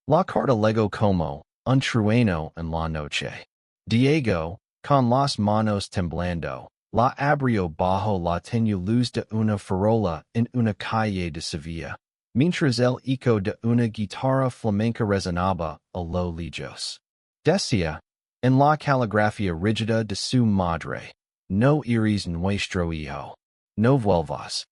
La carta lego como, un trueno en la noche. Diego, con las manos temblando, la abrió bajo la tenue luz de una farola en una calle de Sevilla, mientras el eco de una guitarra flamenca resonaba a lo lejos. Decía, en la caligrafía rígida de su madre, no iris nuestro hijo. No vuelvas.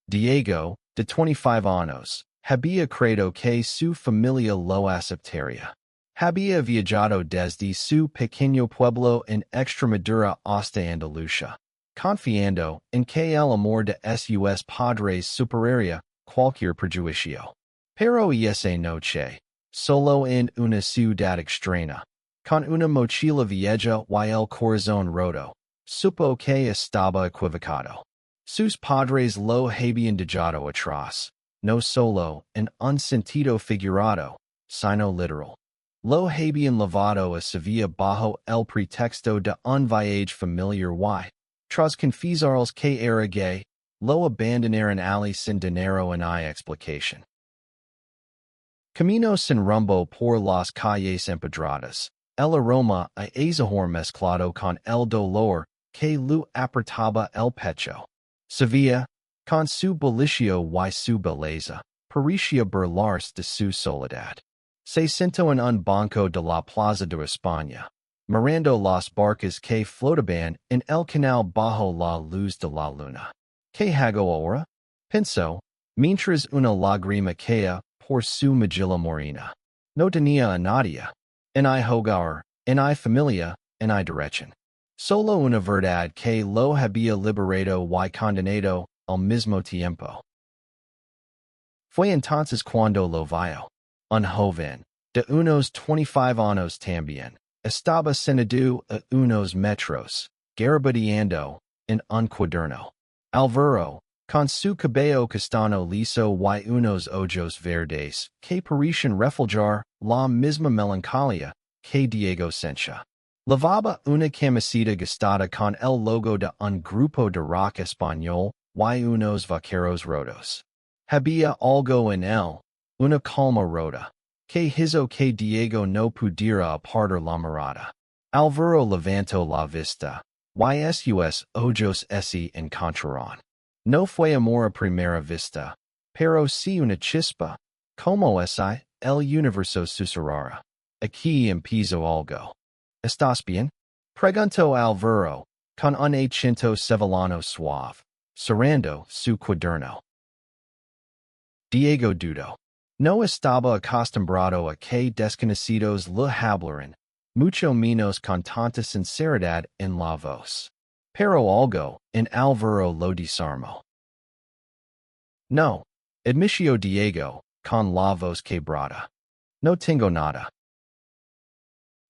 Diego, de 25 años, había creído que su familia lo aceptaría. Había viajado desde su pequeño pueblo en Extremadura hasta Andalucía, confiando en que el amor de sus padres superaría cualquier prejuicio. Pero esa noche, solo en una ciudad extraña, con una mochila vieja y el corazón roto, supo que estaba equivocado. Sus padres lo habían dejado atrás, no solo en un sentido figurado, sino literal. Lo habían llevado a Sevilla bajo el pretexto de un viaje familiar y, tras confesarles que era gay, lo abandonaron allí sin dinero ni explicación. Camino sin rumbo por las calles empedradas, el aroma a azahar mezclado con el dolor que lo apretaba el pecho. Sevilla, con su bullicio y su belleza, parecía burlarse de su soledad. Se sentó en un banco de la Plaza de España, mirando las barcas que flotaban en el canal bajo la luz de la luna. ¿Qué hago ahora? Pensó, mientras una lágrima caía por su mejilla morena. No tenía a nadie. En I hogar, en I familia, en I direction. Solo una verdad que lo había liberado y condenado al mismo tiempo. Fue entonces cuando lo vio. Un joven, de unos 25 años también, estaba sentado a unos metros, garabateando en un cuaderno. Álvaro, con su cabello castaño liso y unos ojos verdes, que parecían reflejar la misma melancolía que Diego sentía. Llevaba una camiseta gastada con el logo de un grupo de rock español y unos vaqueros rotos. Había algo en él, una calma rota, que hizo que Diego no pudiera apartar la mirada. Álvaro levantó la vista, y sus ojos se encontraron. No fue amor a primera vista, pero sí una chispa, como si el universo susurrara. Aquí empezó algo. ¿Estás bien? Preguntó Álvaro, con un acento sevillano suave, cerrando su cuaderno. Diego dudó. No estaba acostumbrado a que desconocidos le hablaran, mucho menos con tanta sinceridad en la voz. Pero algo en Álvaro lo disarmó. No, admitió Diego, con la voz quebrada. No tengo nada.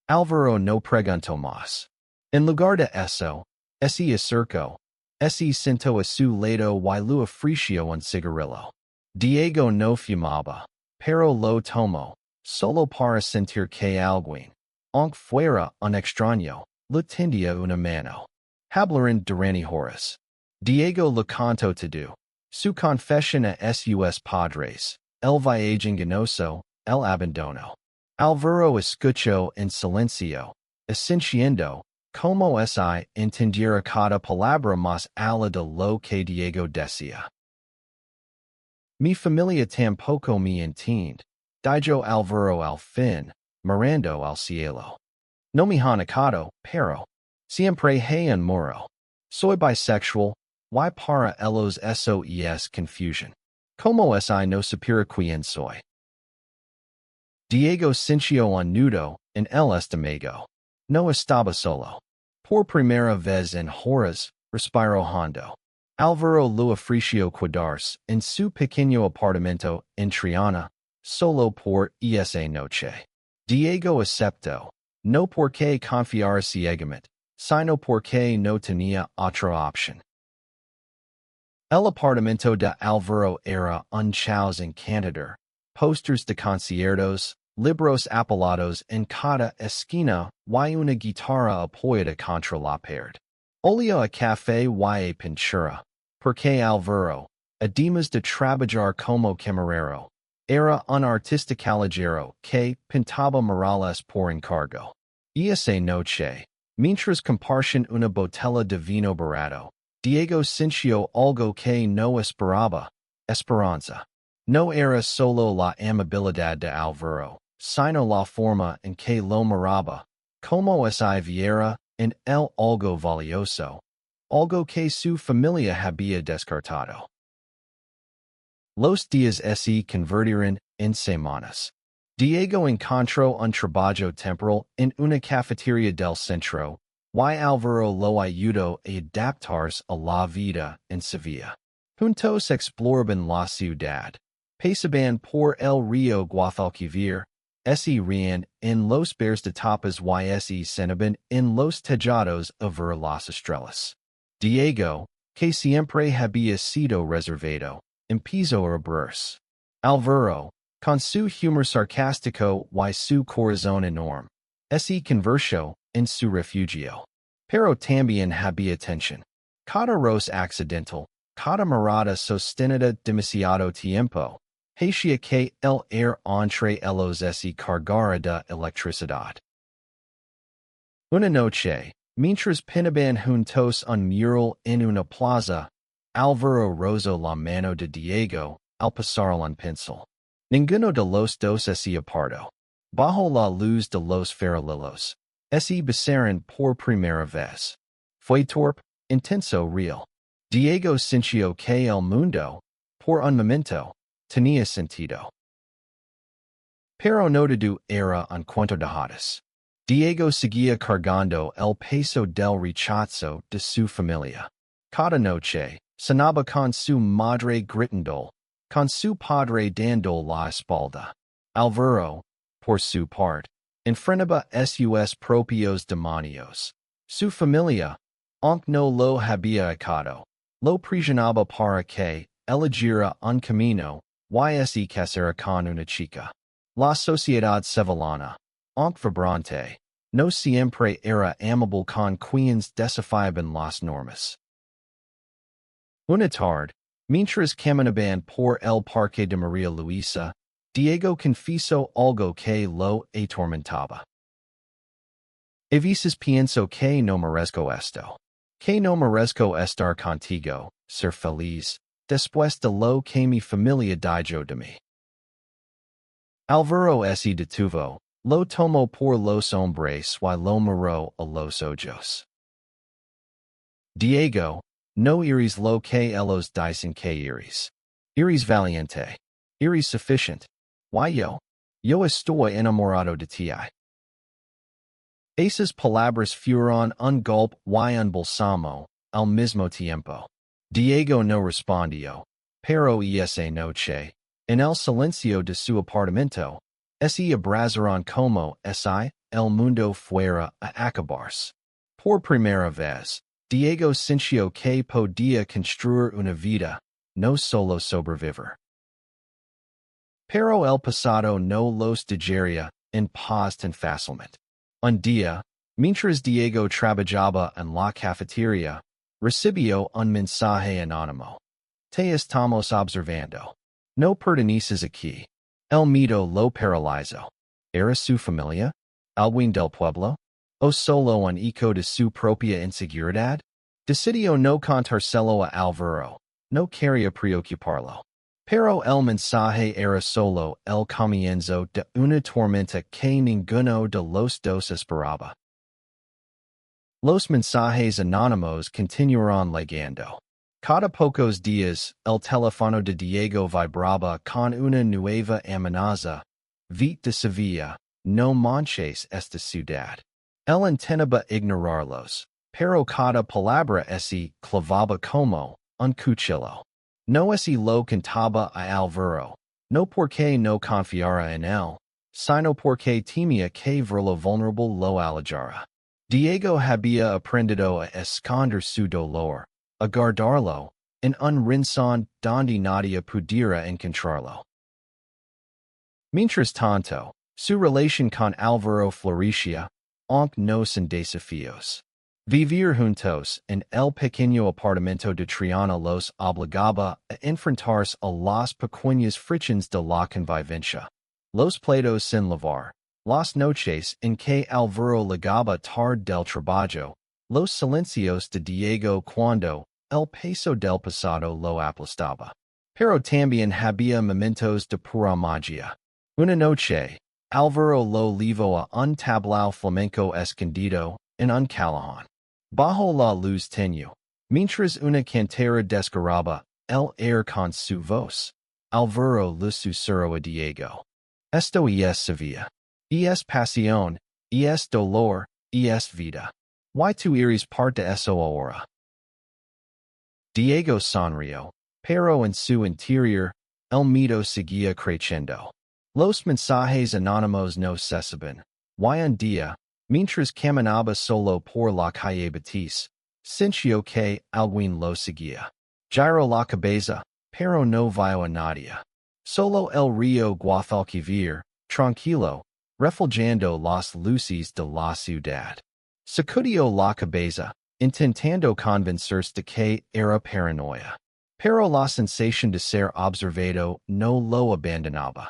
Álvaro no preguntó más. En lugar de eso, se acercó, se sentó a su lado y lo ofreció un cigarrillo. Diego no fumaba, pero lo tomó, solo para sentir que alguien, aunque fuera un extraño, le tendía una mano. Hablaron durante horas. Diego le contó todo, su confesión a sus padres, el viaje engañoso, el abandono. Álvaro escuchó en silencio, sintiendo, como si entendiera cada palabra más allá de lo que Diego decía. Mi familia tampoco me entiende, dijo Álvaro al fin, mirando al cielo. No me han notado, pero siempre hay un muro. Soy bisexual, y para ellos eso es confusion. Como si no supiera quién soy. Diego sintió un nudo en el estómago. No estaba solo. Por primera vez en horas, respiró hondo. Álvaro lo ofreció quedarse en su pequeño apartamento en Triana, solo por esa noche. Diego aceptó, no porque confiara ciegamente, sino porque no tenía otra opción. El apartamento de Álvaro era un caos encantador, posters de conciertos, libros apilados en cada esquina y una guitarra apoyada contra la pared. Olía a café y a pintura, porque Álvaro, además de trabajar como camarero, Era un artista callejero que pintaba murales por encargo. Esa noche, mientras compartían una botella de vino barato, Diego sintió algo que no esperaba, esperanza. No era solo la amabilidad de Alvaro, sino la forma en que lo miraba, como si viera en él algo valioso, algo que su familia había descartado. Los días se convertirían en semanas. Diego encontró un trabajo temporal en una cafetería del centro, y Alvaro lo ayudó a adaptarse a la vida en Sevilla. Juntos exploraban la ciudad. Pasaban por el río Guadalquivir, se rían en los bares de tapas y se cenaban en los tejados a ver las estrellas. Diego, que siempre había sido reservado, empezó a abrirse. Alvaro, con su humor sarcástico y su corazón enorme, se convirtió en su refugio. Pero también había tensión. Cada roce accidental, cada mirada sostenida demasiado tiempo, hacía que el aire entre ellos se cargara de electricidad. Una noche, mientras pintaban juntos un mural en una plaza, Alvaro rozó la mano de Diego al pasar un pincel. Ninguno de los dos se apartó. Bajo la luz de los farolillos, se besaron por primera vez. Fue torpe, intenso, real. Diego sintió que el mundo, por un momento, tenía sentido. Pero no todo era un cuento de hadas. Diego seguía cargando el peso del rechazo de su familia. Cada noche, cenaba con su madre gritando, con su padre dando la espalda. Alvaro, por su parte, enfrentaba sus propios demonios. Su familia, aunque no lo había echado, lo presionaba para que eligiera un camino y se casara con una chica. La sociedad sevillana, aunque vibrante, no siempre era amable con quienes desafiaban las normas. Una tarde, mientras caminaban por el parque de María Luisa, Diego confesó algo que lo atormentaba. A veces pienso que no merezco esto. Que no merezco estar contigo, ser feliz, después de lo que mi familia dijo de mí. Alvaro se detuvo, lo tomó por los hombres y lo miró a los ojos. Diego, no eres lo que ellos dicen que eres. Eres valiente. Eres suficiente. Yo estoy enamorado de ti. Esas palabras fueron un golpe y un bálsamo al mismo tiempo. Diego no respondió, pero esa noche, en el silencio de su apartamento, se abrazaron como si el mundo fuera a acabarse. Por primera vez, Diego sintió que podía construir una vida, no solo sobrevivir. Pero el pasado no los dejaría en paz tan fácilmente. Un día, mientras Diego trabajaba en la cafetería, recibió un mensaje anónimo. Te estamos observando. No perteneces aquí. El miedo lo paralizó. ¿Era su familia? ¿Alguien del pueblo? ¿O solo un eco de su propia inseguridad? Decidió no contárselo a Alvaro. No quería preocuparlo. Pero el mensaje era solo el comienzo de una tormenta que ninguno de los dos esperaba. Los mensajes anónimos continuaron llegando. Cada pocos días, el teléfono de Diego vibraba con una nueva amenaza. Vete de Sevilla, no manches esta ciudad. Él intentaba ignorarlos, pero cada palabra se clavaba como un cuchillo. No se lo contaba a Alvaro, no porque no confiara en él, sino porque temía que verlo vulnerable lo alejara. Diego había aprendido a esconder su dolor, a guardarlo, en un rincón donde nadie pudiera encontrarlo. Mientras tanto, su relación con Alvaro florecía, aunque no sin desafíos. Vivir juntos en el pequeño apartamento de Triana los obligaba a enfrentarse a las pequeñas fricciones de la convivencia. Los platos sin lavar, las noches en que Alvaro llegaba tarde del trabajo, los silencios de Diego cuando el peso del pasado lo aplastaba. Pero también había momentos de pura magia. Una noche, Alvaro lo llevó a un tablao flamenco escondido en un callejón. Bajo la luz tenue, mientras una cantera descaraba el aire con su voz, Alvaro le susurró a Diego. Esto es Sevilla. Es pasión, es dolor, es vida. Why tú eres parte eso ahora? Diego sonrió, pero en su interior, el miedo seguía creciendo. Los mensajes anónimos no cesaban. Y un día, mientras caminaba solo por la calle Betis, sintió que alguien lo seguía. Giró la cabeza, pero no vio a nadie. Solo el río Guadalquivir, tranquilo, reflejando las luces de la ciudad. Sacudió la cabeza, intentando convencerse de que era paranoia. Pero la sensación de ser observado no lo abandonaba.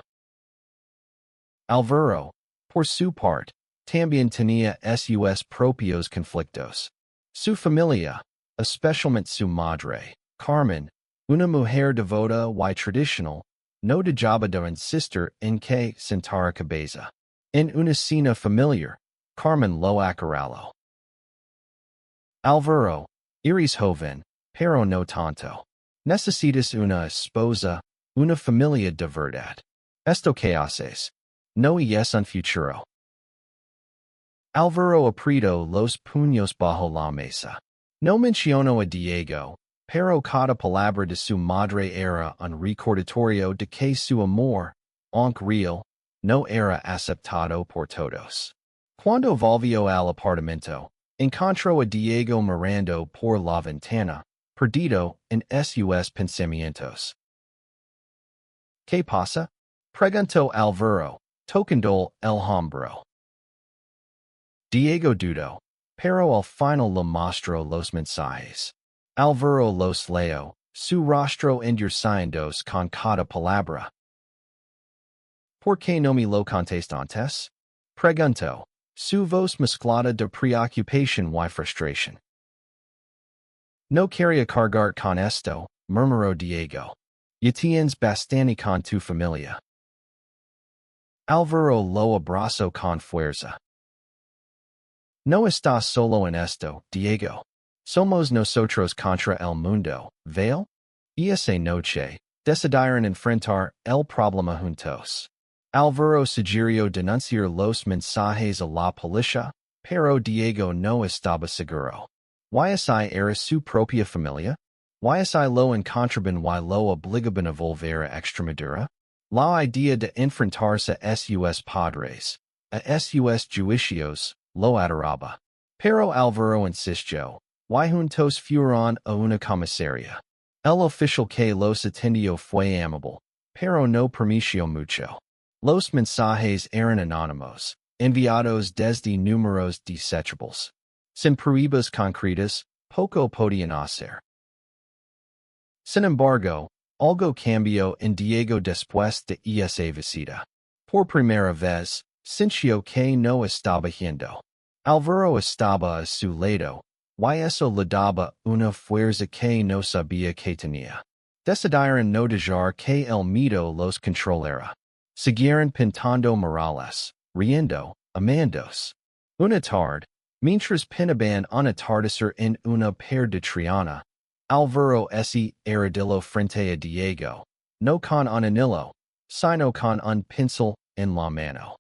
Alvaro, por su parte, también tenía sus propios conflictos. Su familia, especialmente su madre, Carmen, una mujer devota y tradicional, no dejaba de insistir en que sentara cabeza. En una cena familiar, Carmen lo acorraló. Alvaro, eres joven, pero no tanto. Necesitas una esposa, una familia de verdad. Esto que haces, no es un futuro. Alvaro apretó los puños bajo la mesa. No mencionó a Diego, pero cada palabra de su madre era un recordatorio de que su amor, aunque real, no era aceptado por todos. Cuando volvió al apartamento, encontró a Diego mirando por la ventana, perdido en sus pensamientos. ¿Qué pasa? Preguntó Alvaro, tocando el hombro. Diego dudó, pero al final le mostró los mensajes. Alvaro los leyó, su rostro endureciéndose con cada palabra. ¿Por qué no me lo contaste antes? Preguntó, su voz mezclada de preocupación y frustración. No quería cargar con esto, murmuró Diego. Ya tienes bastante con tu familia. Alvaro lo abrazó con fuerza. No estás solo en esto, Diego. Somos nosotros contra el mundo, ¿vale? Esa noche, decidieron enfrentar el problema juntos. Alvaro sugirió denunciar los mensajes a la policía, pero Diego no estaba seguro. ¿Y era su propia familia? ¿Y lo encontraban y lo obligaban a volver a Extremadura? La idea de enfrentarse a sus padres, a sus juicios, lo aterraba. Pero Alvaro insistió, y juntos fueron a una comisaría. El oficial que los atendió fue amable, pero no permitió mucho. Los mensajes eran anónimos, enviados desde números desechables. Sin pruebas concretas, poco podían hacer. Sin embargo, algo cambió en Diego después de esa visita. Por primera vez, sintió que no estaba yendo. Alvaro estaba a su lado, y eso le daba una fuerza que no sabía que tenía. Decidieron no dejar que el miedo los controlara. Siguieron pintando murales, riendo, amándose. Una tarde, mientras pintaban un atardecer en una pared de Triana, Alvaro se arrodilló frente a Diego, no con un anillo, sino con un pincel en la mano.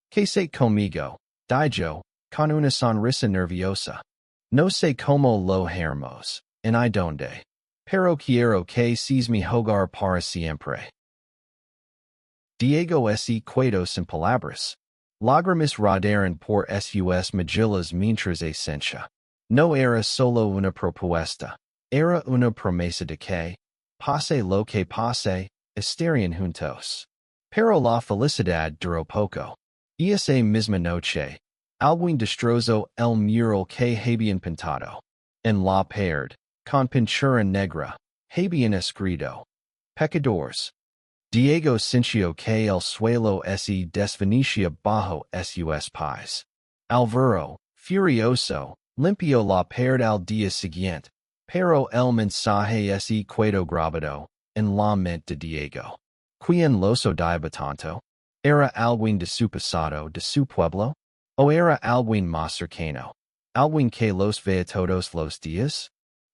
Quédate conmigo, dijo, con una sonrisa nerviosa. No sé cómo lo haremos, ni dónde. Pero quiero que seas mi hogar para siempre. Diego se quedó sin palabras. Lágrimas rodaron por sus mejillas mientras asentía. No era solo una propuesta, era una promesa de que, pase lo que pase, estarían juntos. Pero la felicidad duró poco. Esa misma noche, alguien destrozo el mural que habían pintado. En la pared, con pintura negra, habían escrito. Pecadores. Diego sintió que el suelo se desvanecía bajo sus pies. Alvaro, furioso, limpió la pared al día siguiente, pero el mensaje se quedó grabado en la mente de Diego. ¿Quién los odiaba tanto? ¿Era alguien de su pasado, de su pueblo? ¿O era alguien más cercano? ¿Alguien que los vea todos los días?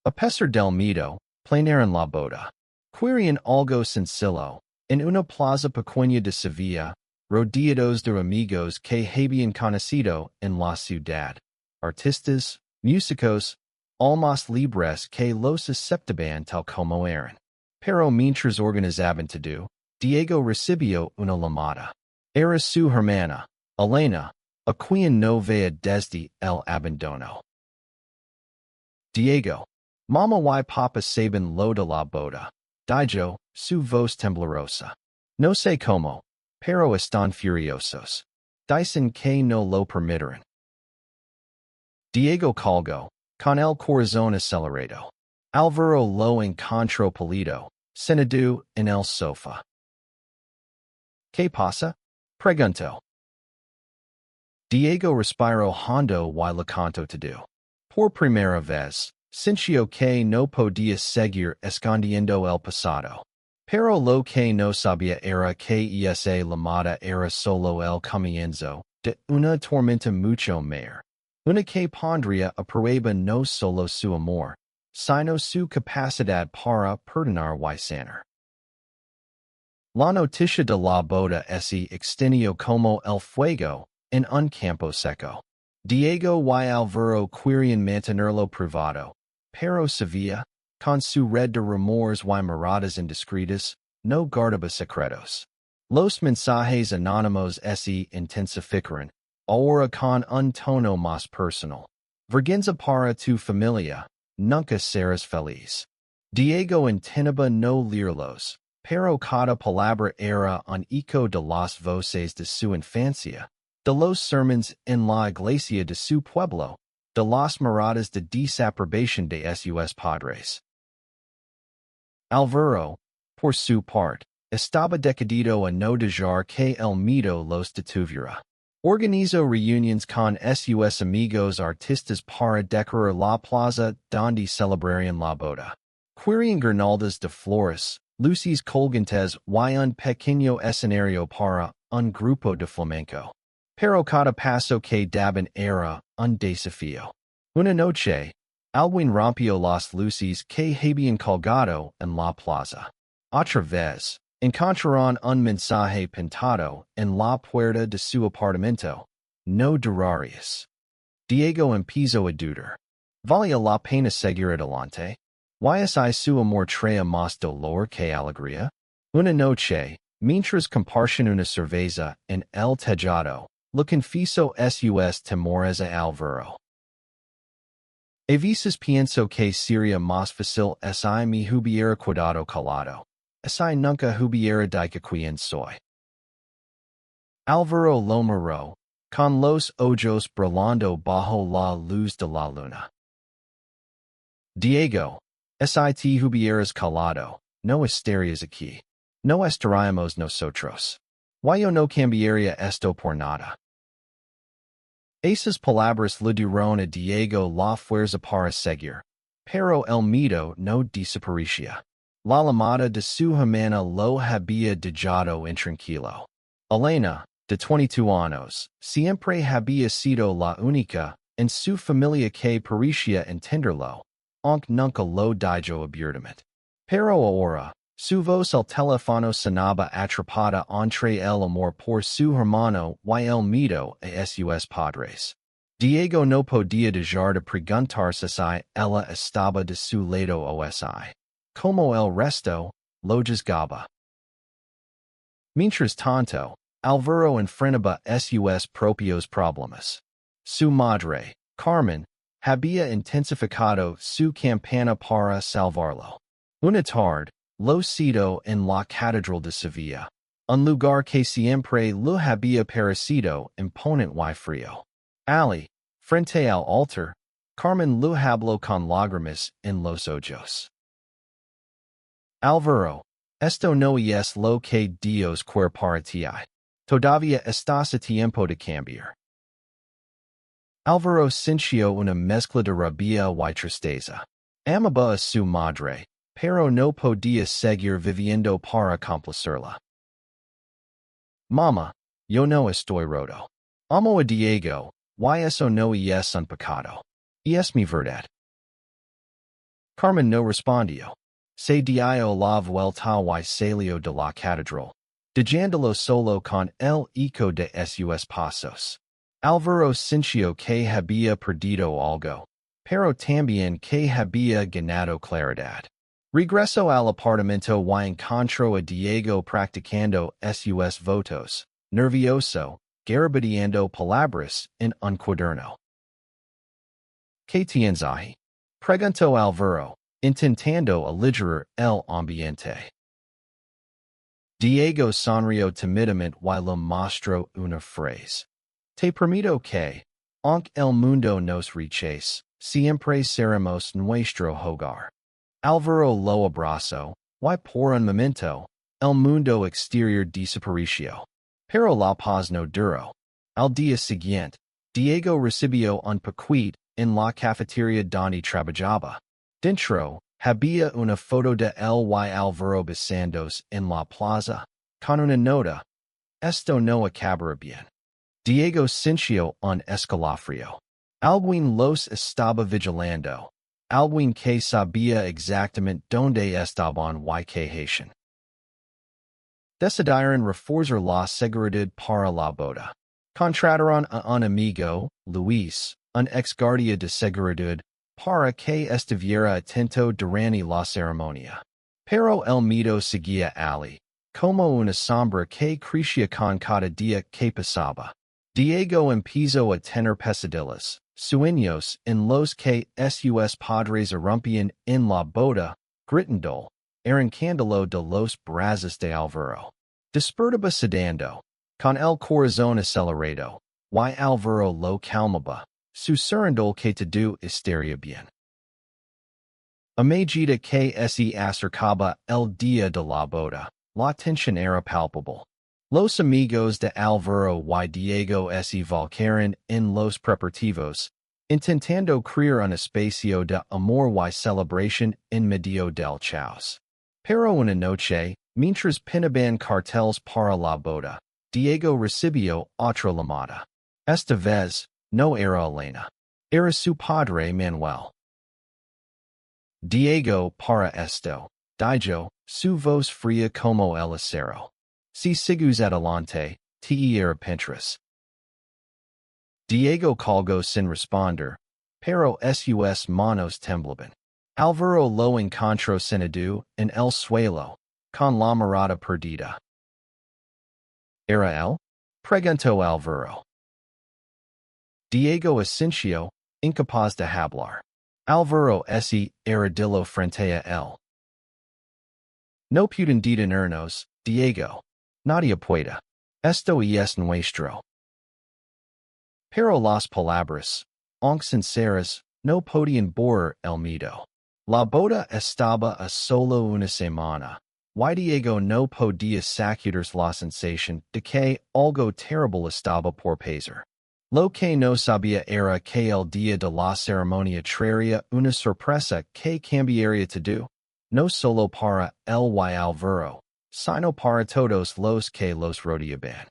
A pesar del miedo, planearon la boda. Querían algo sencillo, en una plaza pequeña de Sevilla, rodeados de amigos que habían conocido en la ciudad. Artistas, músicos, almas libres que los aceptaban tal como eran. Pero mientras organizaban todo, Diego recibió una llamada. Era su hermana, Elena, a quien no veía desde el abandono. Diego, mamá y papá saben lo de la boda. Dijo, su voz temblorosa. No sé cómo, pero están furiosos. Dicen que no lo permitirán. Diego colgó, con el corazón acelerado. Alvaro lo encontró pálido, sentado en el sofá. ¿Qué pasa? Preguntó. Diego respiró hondo y le contó todo. Por primera vez, sintió que no podía seguir escondiendo el pasado. Pero lo que no sabía era que esa llamada era solo el comienzo de una tormenta mucho mayor. Una que pondría a prueba no solo su amor, sino su capacidad para perdonar y sanar. La noticia de la boda se extendió como el fuego en un campo seco. Diego y Alvaro querían mantenerlo privado, pero Sevilla, con su red de rumores y miradas indiscretas, no guardaba secretos. Los mensajes anónimos se intensificaron, ahora con un tono más personal. Vergüenza para tu familia, nunca serás feliz. Diego intentaba no leerlos, pero cada palabra era un eco de las voces de su infancia, de los sermones en la iglesia de su pueblo, de las miradas de desaprobación de sus padres. Alvaro, por su parte, estaba decidido a no dejar que el miedo los detuviera. Organizó reuniones con sus amigos artistas para decorar la plaza donde celebrarían la boda. Querían guirnaldas de flores, luces colgantes y un pequeño escenario para un grupo de flamenco. Pero cada paso que daban era un desafío. Una noche, alguien rompió las luces que habían colgado en la plaza. Otra vez, encontraron un mensaje pintado en la puerta de su apartamento. No durarías. Diego empezó a dudar. ¿Valía la pena seguir adelante? ¿Y su amor traía más dolor que alegría? Una noche, mientras compartían una cerveza en el tejado, le confesó sus temores a Alvaro. A veces pienso que sería más fácil si me hubiera cuidado calado. Si nunca hubiera dicho quién soy. Alvaro lo miró, con los ojos brillando bajo la luz de la luna. Diego, si te hubieras calado, no estarías aquí. No estaríamos nosotros. Yo no cambiaría esto por nada. Esas palabras le dieron a Diego la fuerza para seguir, pero el miedo no desaparecía. La llamada de su hermana lo había dejado intranquilo. Elena, de 22 años, siempre había sido la única en su familia que parecía entenderlo, aunque nunca lo dijo abiertamente. Pero ahora, su voz al teléfono sonaba atrapada entre el amor por su hermano y el miedo a sus padres. Diego no podía dejar de preguntarse si ella estaba de su lado o si, como el resto, lo juzgaba. Mientras tanto, Alvaro enfrentaba sus propios problemas. Su madre, Carmen, había intensificado su campaña para salvarlo. Una tarde, lo citó en la Catedral de Sevilla, un lugar que siempre le había parecido imponente y frío. Ali, frente al altar, Carmen lo hablo con lágrimas en los ojos. Álvaro, esto no es lo que Dios quiere para ti. Todavía estás a tiempo de cambiar. Álvaro sintió una mezcla de rabia y tristeza. Amaba a su madre, pero no podía seguir viviendo para complacerla. Mamá, yo no estoy roto. Amo a Diego, y eso no es un pecado. Es mi verdad. Carmen no respondió. Se dio la vuelta y salió de la catedral, dejándolo solo con el eco de sus pasos. Álvaro sintió que había perdido algo, pero también que había ganado claridad. Regresó al apartamento y encontró a Diego practicando sus votos, nervioso, garabateando palabras en un cuaderno. ¿Qué tienes ahí? Preguntó Álvaro, intentando aligerar el ambiente. Diego sonrió tímidamente y le mostró una frase. Te permito que, aunque el mundo nos rechace, siempre seremos nuestro hogar. Álvaro lo abrazó, y por un momento, el mundo exterior desapareció. Pero la paz no duró. Al día siguiente, Diego recibió un paquete en la cafetería donde trabajaba. Dentro, había una foto de él y Álvaro besándose en la plaza, con una nota. Esto no acabará bien. Diego sintió un escalofrío. Alguien los estaba vigilando. Alguien que sabía exactamente dónde estaban y qué hacían. Decidieron reforzar la seguridad para la boda. Contrataron a un amigo, Luis, un ex guardia de seguridad, para que estuviera atento durante la ceremonia. Pero el miedo seguía Ali, como una sombra que crecía con cada día que pasaba. Diego empezó a tener pesadillas, sueños en los que sus padres irrumpían en la boda, gritando, arrancándolo de los brazos de Álvaro. Despertaba sudando, con el corazón acelerado, y Álvaro lo calmaba, susurrando que todo estaría bien. A medida que se acercaba el día de la boda, la tensión era palpable. Los amigos de Álvaro y Diego se volcaron en los preparativos, intentando crear un espacio de amor y celebración en medio del caos. Pero una noche, mientras pinaban carteles para la boda, Diego recibió otra llamada. Esta vez, no era Elena. Era su padre Manuel. Diego, para esto, dijo, su voz fría como el acero. Si sigues adelante, te arrepentirás. Diego colgó sin responder, pero sus manos temblaban. Álvaro lo encontró sentado en el suelo, con la mirada perdida. ¿Era él? Preguntó Álvaro. Diego asintió, incapaz de hablar. Álvaro se arrodilló frente a él. No pueden detenernos, Diego. Nadie puede. Esto es nuestro. Pero las palabras, aunque sinceras, no podían borrar el miedo. La boda estaba a solo una semana, y Diego no podía sacudir la sensación de que algo terrible estaba por pasar. Lo que no sabía era que el día de la ceremonia traería una sorpresa que cambiaría todo, no solo para él y Álvaro, sino para todos los que los rodeaban.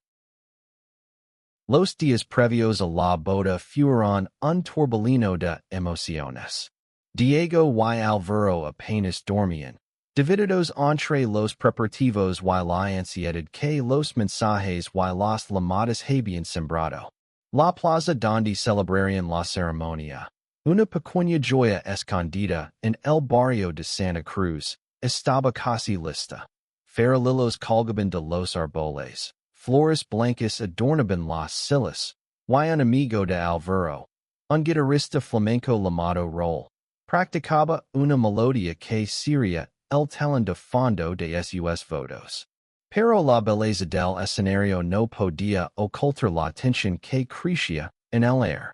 Los días previos a la boda fueron un torbellino de emociones. Diego y Álvaro apenas dormían, divididos entre los preparativos y la ansiedad que los mensajes y las llamadas habían sembrado. La plaza donde celebrarían la ceremonia, una pequeña joya escondida en el barrio de Santa Cruz, estaba casi lista. Farolillos colgaban de los árboles, flores blancas adornaban las sillas, y un amigo de Álvaro, un guitarrista flamenco llamado Roll, practicaba una melodía que sería el telón de fondo de sus votos. Pero la belleza del escenario no podía ocultar la tensión que crecía en el aire.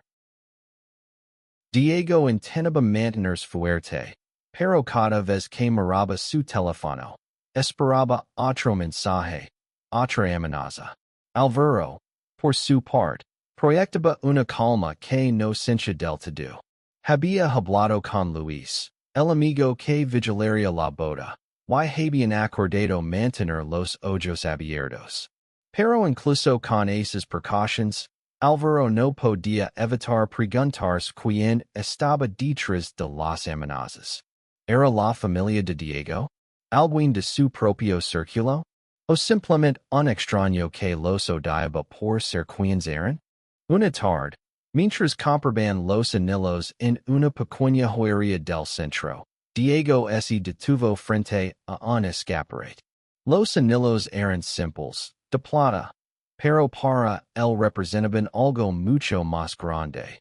Diego intentaba mantener fuerte, pero cada vez que miraba su teléfono, esperaba otro mensaje, otra amenaza. Álvaro, por su parte, proyectaba una calma que no sentía del todo. Había hablado con Luis, el amigo que vigilaría la boda, y habían acordado mantener los ojos abiertos. Pero incluso con esas precauciones, Álvaro no podía evitar preguntarse quién estaba detrás de las amenazas. ¿Era la familia de Diego? ¿Alguien de su propio círculo? ¿O simplemente un extraño que los odiaba por ser quienes eran? Una tarde, mientras compraban los anillos en una pequeña joyería del centro, Diego se detuvo frente a un escaparate. Los anillos eran simples, de plata, pero para él representaban algo mucho más grande.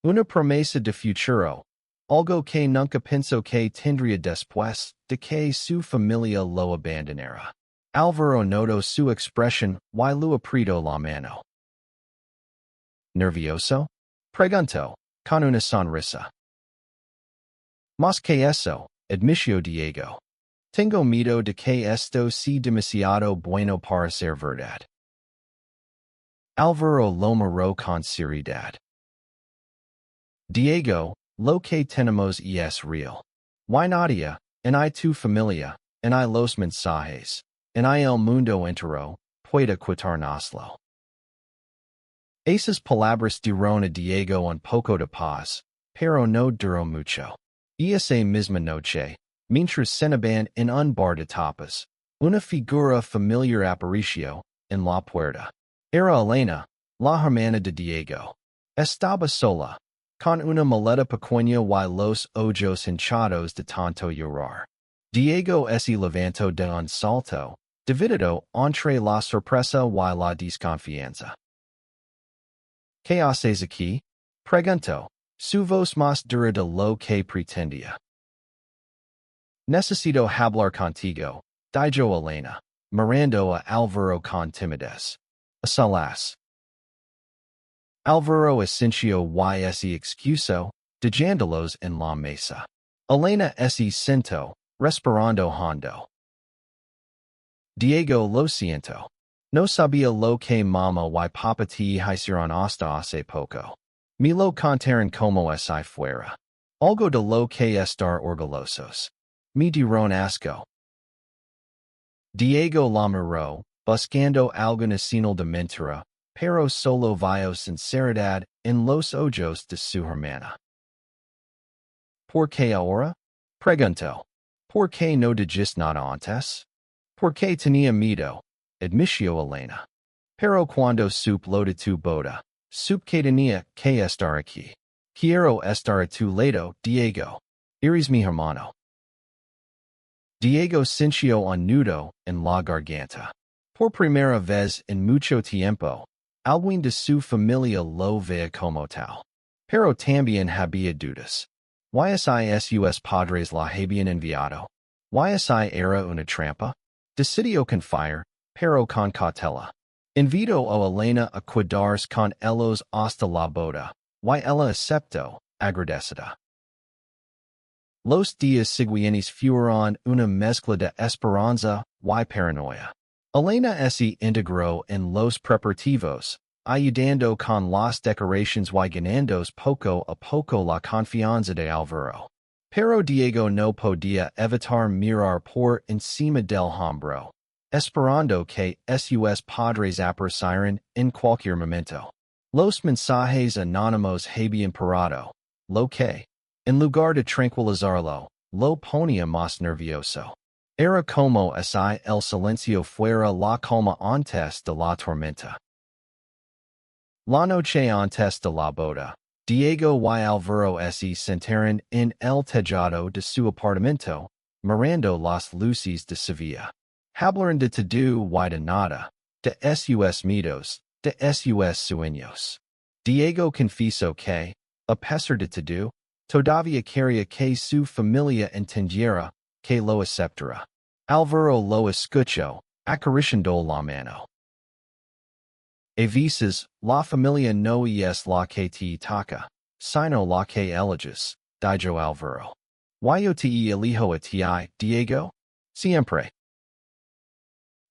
Una promesa de futuro, algo que nunca pensó que tendría después de que su familia lo abandonara. Álvaro notó su expresión y lo apretó la mano. ¿Nervioso? Preguntó, con una sonrisa. Más que eso, admitió Diego. Tengo miedo de que esto sea demasiado bueno para ser verdad. Álvaro lo miró con seriedad. Diego, lo que tenemos es real. Y Nadia, en tu familia, en los mensajes, en el mundo entero, puede quitárnoslo. Esas palabras dieron a Diego un poco de paz, pero no duró mucho. Esa misma noche, mientras cenaban en un bar de tapas, una figura familiar apareció en la puerta. Era Elena, la hermana de Diego. Estaba sola, con una maleta pequeña y los ojos hinchados de tanto llorar. Diego se levantó de un salto, dividido entre la sorpresa y la desconfianza. ¿Qué haces aquí? Preguntó, su voz más dura de lo que pretendía. Necesito hablar contigo, dijo Elena, mirando a Álvaro con timidez. A solas. Álvaro asintió y se excusó, dejándolos en la mesa. Elena se sentó, respirando hondo. Diego, lo siento. No sabía lo que mamá y papá te hicieron hasta hace poco. Me lo contaron como si fuera algo de lo que estar orgullosos. Me dieron asco. Diego la miró, buscando alguna señal de mentira, pero solo vio sinceridad en los ojos de su hermana. ¿Por qué ahora? Preguntó. ¿Por qué no dijiste nada antes? Porque tenía miedo, admitió Elena. Pero cuando supe lo de tu boda, supe que tenía que estar aquí. Quiero estar a tu lado, Diego. Eres mi hermano. Diego sintió un nudo en la garganta. Por primera vez en mucho tiempo, alguien de su familia lo veía como tal. Pero también había dudas. ¿Sus padres la habían enviado? ¿Si era una trampa? Decidió confiar, pero con cautela. Invitó a Elena a quedarse con ellos hasta la boda, y ella aceptó, agradecida. Los días siguientes fueron una mezcla de esperanza y paranoia. Elena se integró en los preparativos, ayudando con las decoraciones y ganando poco a poco la confianza de Álvaro. Pero Diego no podía evitar mirar por encima del hombro, esperando que sus padres aparecieran en cualquier momento. Los mensajes anónimos habían parado, lo que, en lugar de tranquilizarlo, lo ponía más nervioso. Era como si el silencio fuera la calma antes de la tormenta. La noche antes de la boda, Diego y Álvaro se sentaron en el tejado de su apartamento, mirando las luces de Sevilla. Hablaron de todo y de nada, de sus miedos, de sus sueños. Diego confesó que, a pesar de todo, todavía quería que su familia entendiera que lo aceptara. Álvaro lo escuchó, acariciando la mano. A veces, la familia no es la que te taca, sino la que eliges, dijo Alvaro. Yo te elijo a ti, Diego? Siempre.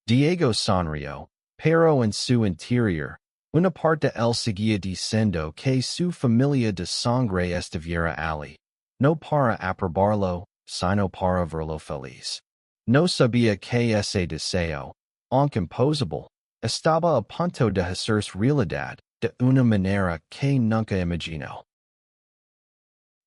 Diego sonrió, pero en su interior, una parte él seguía diciendo que su familia de sangre estuviera allí, no para aprobarlo, sino para verlo feliz. No sabía que ese deseo, aunque imposible, estaba a punto de hacerse realidad de una manera que nunca imaginó.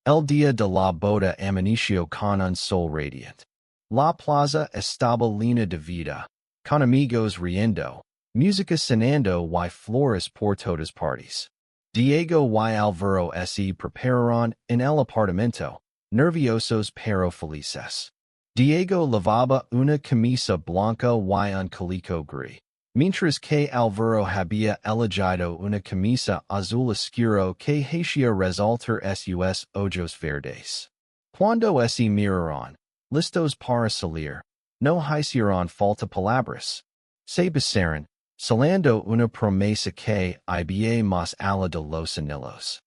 El día de la boda amaneció con un sol radiante. La plaza estaba llena de vida, con amigos riendo, música sonando y flores por todas partes. Diego y Alvaro se prepararon en el apartamento, nerviosos pero felices. Diego lavaba una camisa blanca y un calico gris, mientras que Alvaro había elegido una camisa azul oscuro que hacía resaltar sus ojos verdes. Cuando se miraron, listos para salir, no hicieron falta palabras. Se besaron, salando una promesa que había más allá de los anhelos.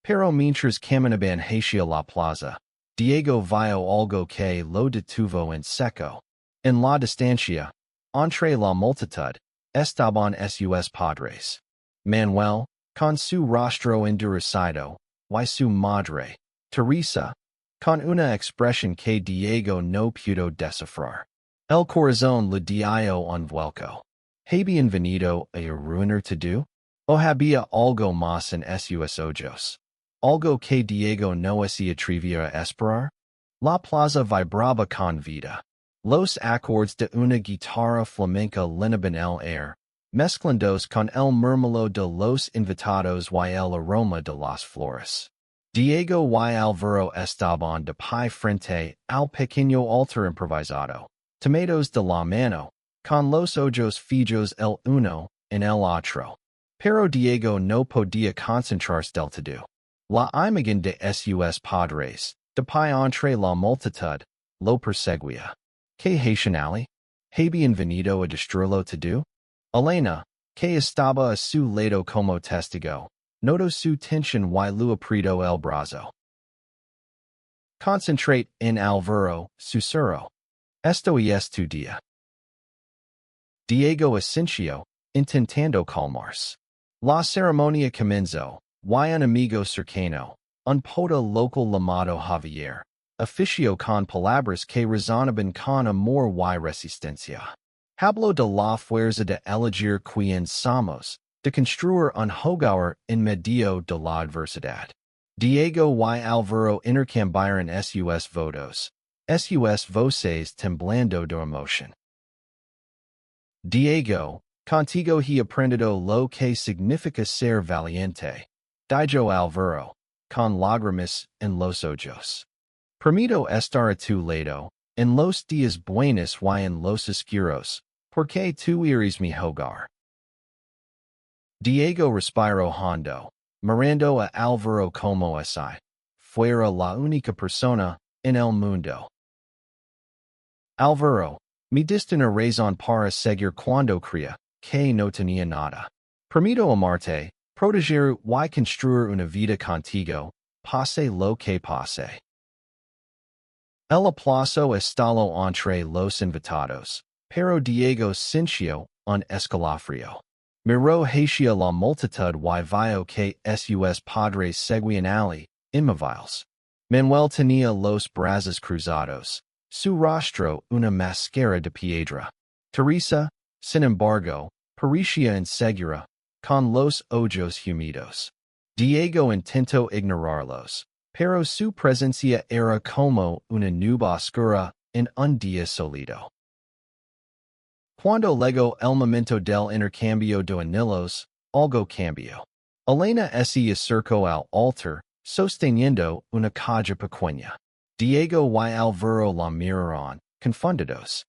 Pero mientras caminaban hacia la plaza, Diego vio algo que lo detuvo en seco. En la distancia, entre la multitud, estaban sus padres. Manuel, con su rostro endurecido, y su madre, Teresa, con una expresión que Diego no pudo descifrar. El corazón le dio un vuelco. ¿Habían venido a arruinar todo? ¿O había algo más en sus ojos? Algo que Diego no se atrevía a esperar? La plaza vibraba con vida. Los acordes de una guitarra flamenca llenaban el aire, mezclándose con el murmullo de los invitados y el aroma de las flores. Diego y Alvaro estaban de pie frente al pequeño altar improvisado, tomados de la mano, con los ojos fijos el uno en el otro. Pero Diego no podía concentrarse del todo. La imagen de sus padres, de pie entre la multitud, lo perseguía. ¿Qué hacían allí? ¿Habían venido a destruirlo todo? Elena, que estaba a su lado como testigo, notó su tensión y lo apretó el brazo. Concentrate en Alvaro, susurró. Esto es tu día. Diego asintió, intentando calmarse. La ceremonia comenzó, y un amigo cercano, un poeta local llamado Javier, ofició con palabras que resonaban con amor y resistencia. Habló de la fuerza de elegir quien somos, de construir un hogar en medio de la adversidad. Diego y Alvaro intercambiaron sus voces temblando de emoción. Diego, contigo he aprendido lo que significa ser valiente, dijo Alvaro, con lágrimas en los ojos. Permito estar a tu lado, en los días buenos y en los oscuros, porque tú eres mi hogar. Diego respiró hondo, mirando a Alvaro como si fuera la única persona en el mundo. Alvaro, me diste una razón para seguir cuando creía que no tenía nada. Permito amarte, proteger y construir una vida contigo, pase lo que pase. El aplauso estalló entre los invitados, pero Diego sintió un escalofrío. Miró hacia la multitud y vio que sus padres seguían allí, inmóviles. Manuel tenía los brazos cruzados, su rostro una máscara de piedra. Teresa, sin embargo, parecía insegura, con los ojos humidos. Diego intentó ignorarlos, pero su presencia era como una nube oscura en un día soleado. Cuando llegó el momento del intercambio de anillos, algo cambió. Elena se acercó al altar, sosteniendo una caja pequeña. Diego y Alvaro la miraron, confundidos.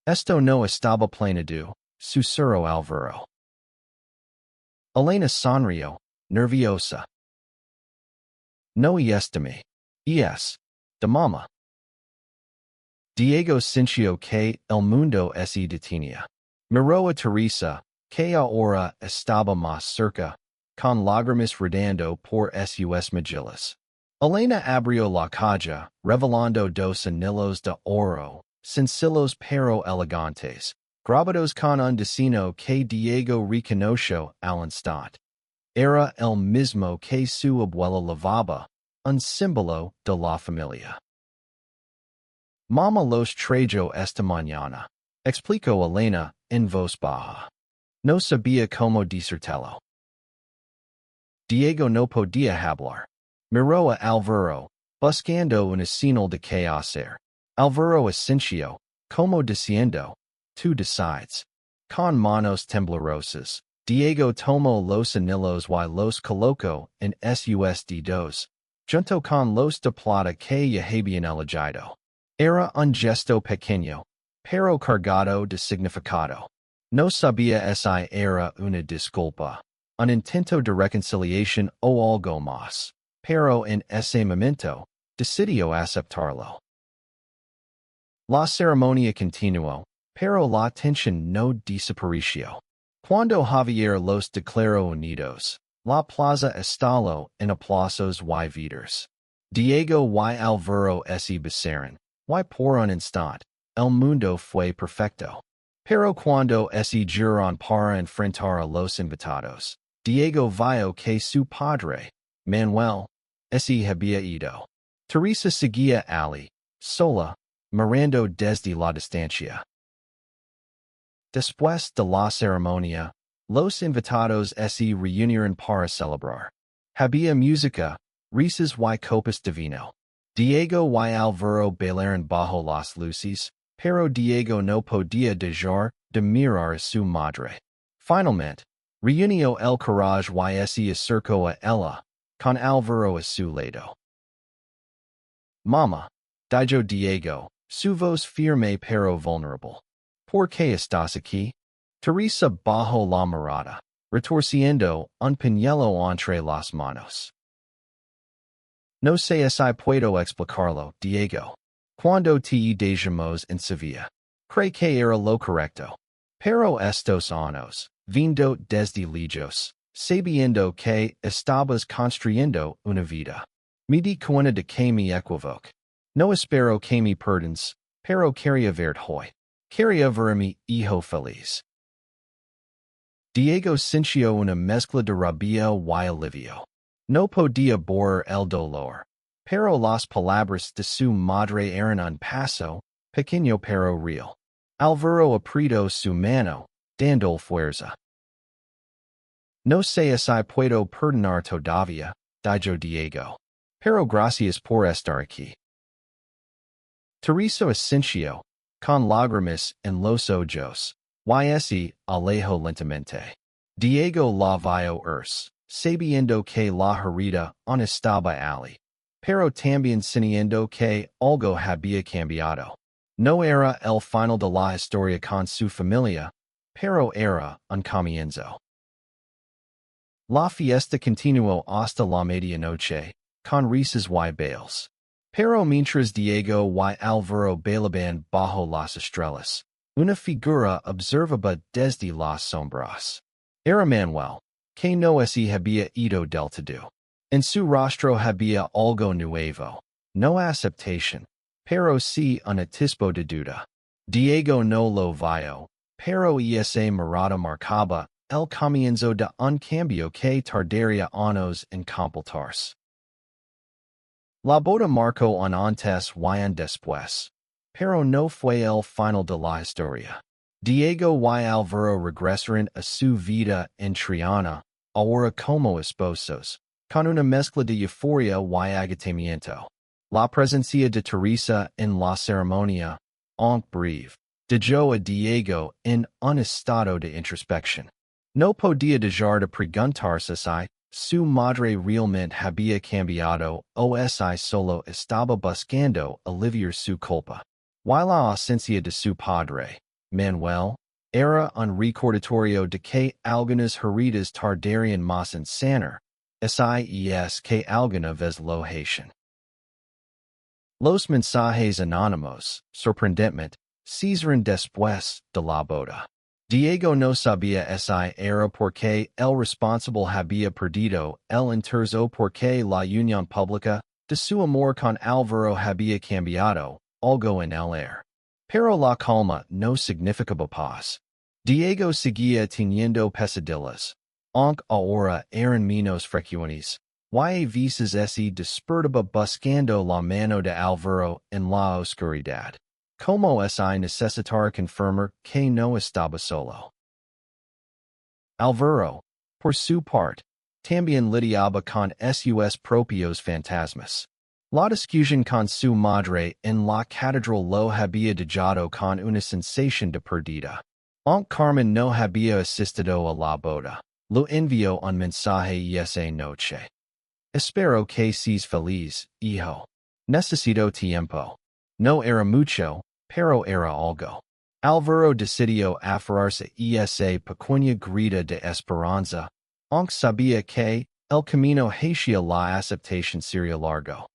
Esto no estaba planeado, susurró Alvaro. Elena sonrió, nerviosa. No es de mí. Es de mamá. Diego sintió que el mundo se detenía. Miroa Teresa, que ahora estaba más cerca, con lágrimas rodando por sus mejillas. Elena abrió la caja, revelando dos anillos de oro, sencillos pero elegantes, grabados con un diseño que Diego reconoció al instante. Era el mismo que su abuela lavaba, un símbolo de la familia. Mama los trajo esta mañana, explicó Elena en voz baja. No sabía cómo decírtelo. Diego no podía hablar. Miró a Alvaro, buscando una señal de qué hacer. Alvaro asintió, como diciendo, tú decides. Con manos temblorosas, Diego tomó los anillos y los colocó en sus dedos, junto con los de plata que ya habían elegido. Era un gesto pequeño, pero cargado de significado. No sabía si era una disculpa, un intento de reconciliación o algo más, pero en ese momento, decidió aceptarlo. La ceremonia continuó, pero la tensión no desapareció. Cuando Javier los declaró unidos, la plaza estalló en aplausos y vidas. Diego y Alvaro se besaron, y por un instante, el mundo fue perfecto. Pero cuando se giraron para enfrentar a los invitados, Diego vio que su padre, Manuel, se había ido. Teresa seguía allí, sola, mirando desde la distancia. Después de la ceremonia, los invitados se reunieron para celebrar. Había música, risas y copas de vino. Diego y Alvaro bailaron bajo las luces, pero Diego no podía dejar de mirar a su madre. Finalmente, reunió el coraje y se acercó a ella, con Alvaro a su lado. Mamá, dijo Diego, su voz firme pero vulnerable. ¿Por qué estás aquí? Teresa bajó la mirada, retorciendo un pañuelo entre las manos. No sé si puedo explicarlo, Diego. Cuando te dejamos en Sevilla, creí que era lo correcto. Pero estos años, vindo desde lejos, sabiendo que estabas construyendo una vida. Me di cuenta de que me equivoqué. No espero que me perdones, pero quería verte hoy. Quería ver a mi hijo feliz. Diego sintió una mezcla de rabia y alivio. No podía borrar el dolor, pero las palabras de su madre eran un paso, pequeño pero real. Alvaro apretó su mano, dando fuerza. No sé si puedo perdonar todavía, dijo Diego. Pero gracias por estar aquí. Teresa asintió, con lágrimas en los ojos, y se alejó lentamente. Diego la vio sabiendo que la herida aún estaba allí, pero también sintiendo que algo había cambiado. No era el final de la historia con su familia, pero era un comienzo. La fiesta continuó hasta la medianoche, con risas y bailes. Pero mientras Diego y Alvaro bailaban bajo las estrellas, una figura observaba desde las sombras. Era Manuel, que no se había ido del todo. En su rostro había algo nuevo, no aceptación, pero sí un atisbo de duda. Diego no lo vio, pero esa mirada marcaba el comienzo de un cambio que tardaría años en completarse. La boda marcó un antes y un después, pero no fue el final de la historia. Diego y Alvaro regresaron a su vida en Triana, ahora como esposos, con una mezcla de euforia y agotamiento. La presencia de Teresa en la ceremonia, aunque breve, dejó a Diego en un estado de introspección. No podía dejar de preguntarse si su madre realmente había cambiado o si solo estaba buscando aliviar su culpa. Y la ausencia de su padre, Manuel, era un recordatorio de que algunas heridas tardarían más en sanar, es que alguna vez lo hacían. Los mensajes anónimos, sorprendentemente, cesaron después de la boda. Diego no sabía si era porque el responsable había perdido el interés porque la unión pública de su amor con Álvaro había cambiado algo en el aire. Pero la calma no significaba paz. Diego seguía teniendo pesadillas, aunque ahora eran menos frecuentes. Y a veces se despertaba buscando la mano de Álvaro en la oscuridad. Como si necesitara confirmar que no estaba solo. Álvaro, por su parte, también lidiaba con sus propios fantasmas. La discusión con su madre en la catedral lo había dejado con una sensación de perdida. Aunque Carmen no había asistido a la boda, lo envió un mensaje esa noche. Espero que seas feliz, hijo. Necesito tiempo. No era mucho, pero era algo. Álvaro decidió aferrarse a esa pequeña grita de esperanza, aunque sabía que el camino hacia la aceptación sería largo.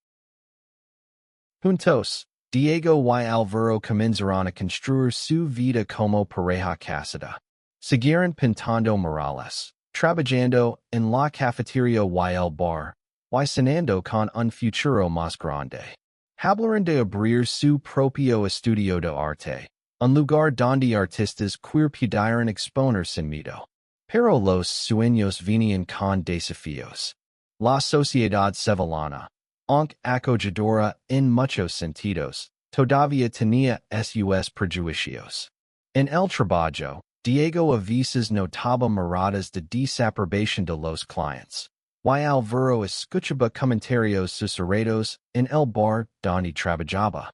Juntos, Diego y Álvaro comenzaron a construir su vida como pareja casada. Siguieron pintando murales, trabajando en la cafetería y el bar, y cenando con un futuro más grande. Hablaron de abrir su propio estudio de arte, un lugar donde artistas queer pudieran exponer sin miedo. Pero los sueños venían con desafíos. La sociedad sevillana, aunque acogedora en muchos sentidos, todavía tenía sus prejuicios. En el trabajo, Diego a veces notaba miradas de desaprobación de los clientes. Y Álvaro escuchaba comentarios susurrados en el bar donde trabajaba.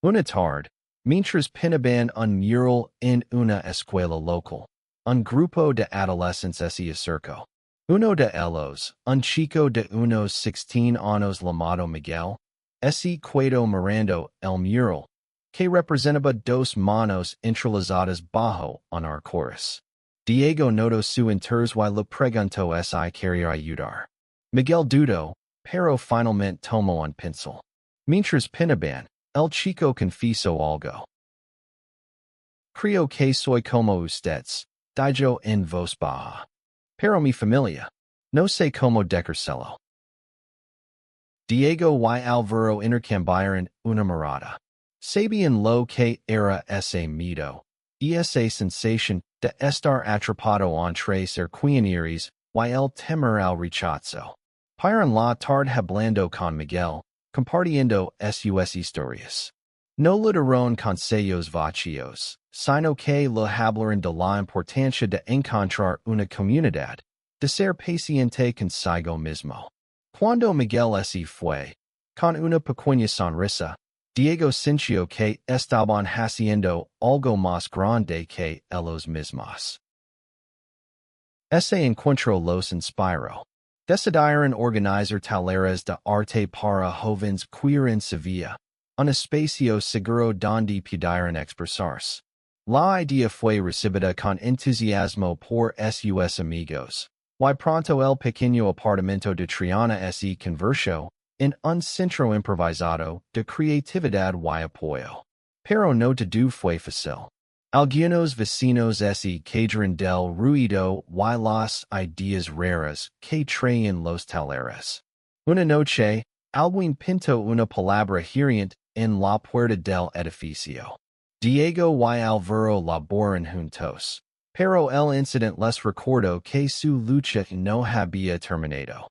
Una tarde, mientras pintaban un mural en una escuela local, un grupo de adolescentes se acercó. Uno de ellos, un chico de unos 16 años llamado Miguel, se quedó mirando el mural, que representaba dos manos entrelazadas bajo un arcoíris. Diego notó su interés y le preguntó si quería ayudar. Miguel dudó, pero finalmente tomó un pincel. Mientras pintaban, el chico confesó algo. Creo que soy como ustedes, dijo en voz baja. Pero mi familia, no sé cómo decírselo. Diego y Álvaro intercambiaron una mirada. Sabían lo que era ese miedo, y esa sensación de estar atrapado entre cercanías y el temor al rechazo. Pasaron la tarde hablando con Miguel, compartiendo sus historias. No le dieron consejos vacíos, sino que le hablaron de la importancia de encontrar una comunidad, de ser paciente consigo mismo. Cuando Miguel se fue, con una pequeña sonrisa, Diego sintió que estaban haciendo algo más grande que ellos mismos. Ese encuentro los inspiró. Decidieron organizar talleres de arte para jóvenes queer en Sevilla, un espacio seguro donde pudieran expresarse. La idea fue recibida con entusiasmo por sus amigos, y pronto el pequeño apartamento de Triana se convirtió en un centro improvisado de creatividad y apoyo. Pero no todo fue fácil. Algunos vecinos se quejaron del ruido y las ideas raras que traían los talleres. Una noche, alguien pintó una palabra hiriente en la puerta del edificio. Diego y Álvaro laboran juntos, pero el incidente les recordó que su lucha no había terminado.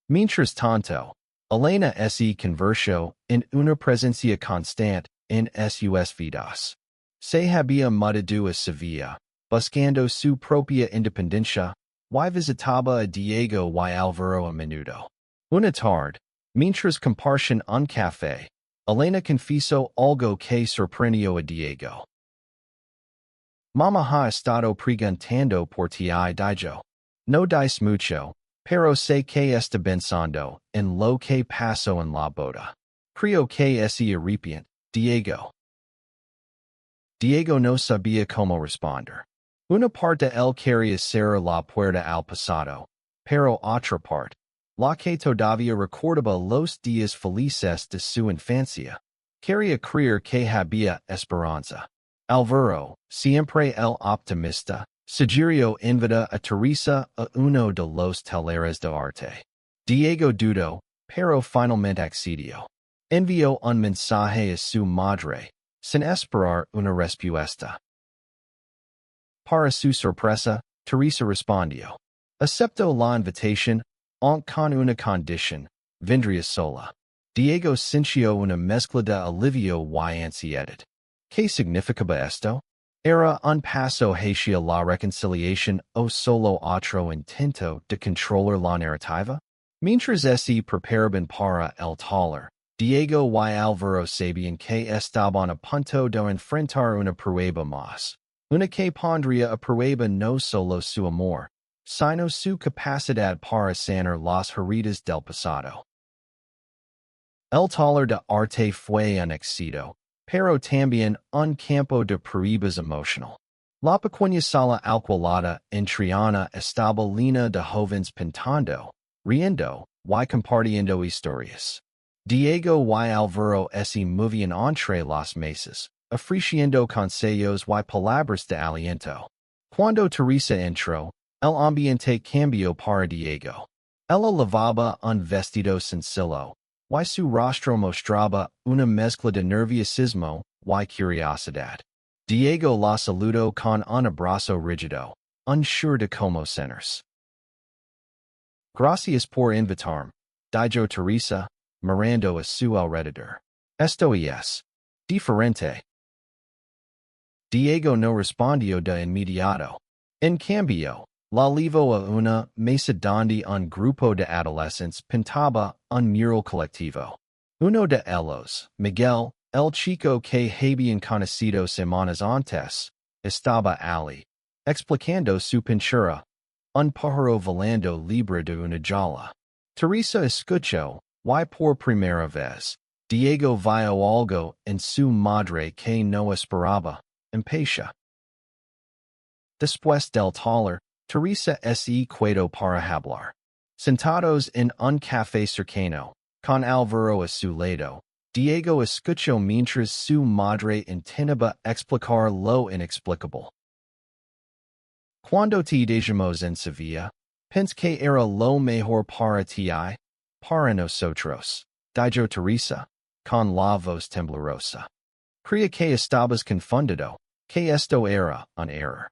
Mientras tanto, Elena se convirtió en una presencia constante en sus vidas. Se había mudado a Sevilla, buscando su propia independencia, y visitaba a Diego y Álvaro a menudo. Una tarde, mientras compartían un café, Elena confesó algo que sorprendió a Diego. Mamá ha estado preguntando por ti, dijo. No dice mucho, pero sé que está pensando en lo que pasó en la boda. Creo que es arrepiente, Diego. Diego no sabía cómo responder. Una parte él quería cerrar la puerta al pasado, pero otra parte, la que todavía recordaba los días felices de su infancia, quería creer que había esperanza. Alvaro, siempre el optimista, sugirió invita a Teresa a uno de los talleres de arte. Diego dudó, pero finalmente accedió. Envió un mensaje a su madre, sin esperar una respuesta. Para su sorpresa, Teresa respondió. Acepto la invitación, aunque con una condición, vendría sola. Diego sintió una mezcla de alivio y ansiedad. ¿Qué significaba esto? ¿Era un paso hacia la reconciliación o solo otro intento de controlar la narrativa? Mientras se preparaban para el taller, Diego y Alvaro sabían que estaban a punto de enfrentar una prueba más. Una que pondría a prueba no solo su amor, sino su capacidad para sanar las heridas del pasado. El taller de arte fue un éxito, pero también un campo de pruebas emocional. La pequeña sala alquilada Triana estaba llena de jóvenes pintando, riendo y compartiendo historias. Diego y Alvaro se movían entre las mesas, ofreciendo consejos y palabras de aliento. Cuando Teresa entró, el ambiente cambió para Diego. Ella llevaba un vestido sencillo, y su rostro mostraba una mezcla de nerviosismo y curiosidad. Diego la saludó con un abrazo rígido, unsure de cómo sentirse. Gracias por invitarme, dijo Teresa, mirando a su alrededor. Esto es diferente. Diego no respondió de inmediato. En cambio, la llevó a una mesa donde un grupo de adolescentes pintaba un mural colectivo. Uno de ellos, Miguel, el chico que habían conocido semanas antes, estaba allí, explicando su pintura, un pájaro volando libre de una jaula. Teresa escuchó, y por primera vez, Diego vio algo en su madre que no esperaba, impaciencia. Después del taller, Teresa se quedó para hablar. Sentados en un café cercano, con Alvaro a su lado, Diego escuchó mientras su madre intentaba explicar lo inexplicable. Cuando te dejamos en Sevilla, pensé que era lo mejor para ti, para nosotros, dijo Teresa, con la voz temblorosa. Creía que estabas confundido, que esto era un error.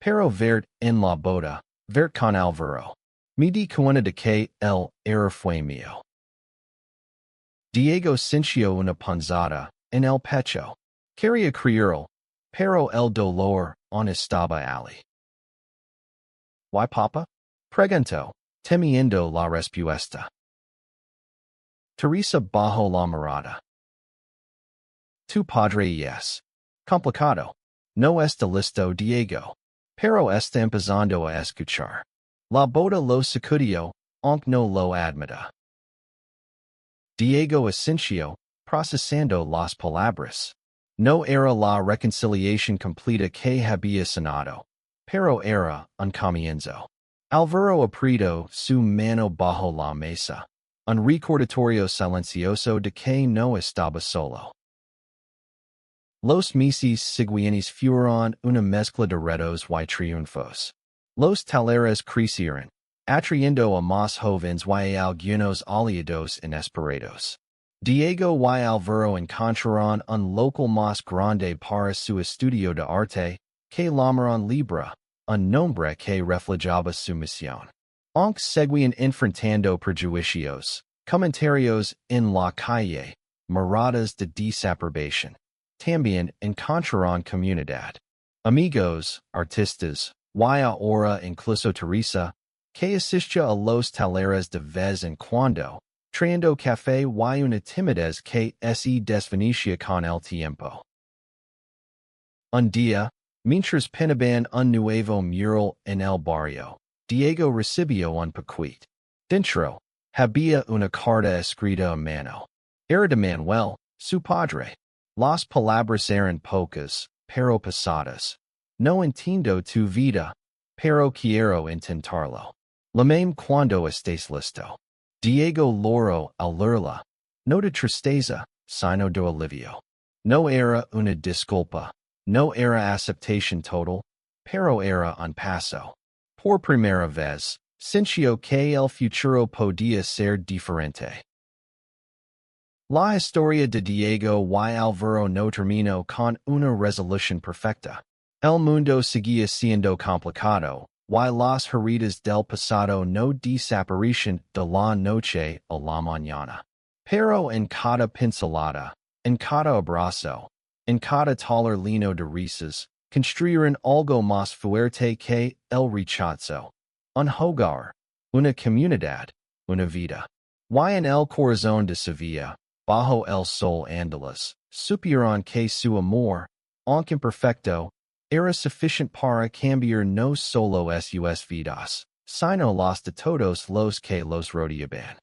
Pero verte en la boda, verte con Alvaro. Me di cuenta de que el error fue mío. Diego sintió una punzada en el pecho. Quería creerlo, pero el dolor aún estaba allí. ¿Why, papa? Preguntó, temiendo la respuesta. Teresa bajó la mirada. Tu padre es complicado. No está listo, Diego. Pero está empezando a escuchar. La boda lo sacudió, aunque no lo admita. Diego asintió, procesando las palabras. No era la reconciliación completa que había sonado, pero era un comienzo. Alvaro apretó su mano bajo la mesa, un recordatorio silencioso de que no estaba solo. Los meses siguientes fueron una mezcla de retos y triunfos. Los talleres crecieron, atrayendo a más jóvenes y algunos aliados inesperados. Diego y Alvaro encontraron un local más grande para su estudio de arte, que llamaron Libra, un nombre que reflejaba su misión. Aunque seguían enfrentando prejuicios, comentarios en la calle, miradas de desaprobación. También encontraron comunidad. Amigos, artistas, y ahora incluso Teresa, que asistía a los talleres de vez en cuando, trayendo café y una timidez que se desvanecía con el tiempo. Un día, mientras pintaban un nuevo mural en el barrio, Diego recibió un paquete. Dentro, había una carta escrita a mano. Era de Manuel, su padre. Las palabras eran pocas, pero pesadas. No entiendo tu vida, pero quiero intentarlo. Llámame cuando estés listo. Diego lloró al leerla, no de tristeza, sino de alivio. No era una disculpa, no era aceptación total, pero era un paso. Por primera vez, sintió que el futuro podía ser diferente. La historia de Diego y Alvaro no terminó con una resolución perfecta. El mundo seguía siendo complicado, y las heridas del pasado no desaparecen de la noche a la mañana. Pero en cada pincelada, en cada abrazo, en cada taller lino de risas, construyeron algo más fuerte que el rechazo. Un hogar, una comunidad, una vida. Y en el corazón de Sevilla, bajo el sol andaluz, supieron que su amor, aunque imperfecto, era suficiente para cambiar no solo sus vidas, sino las de todos los que los rodeaban.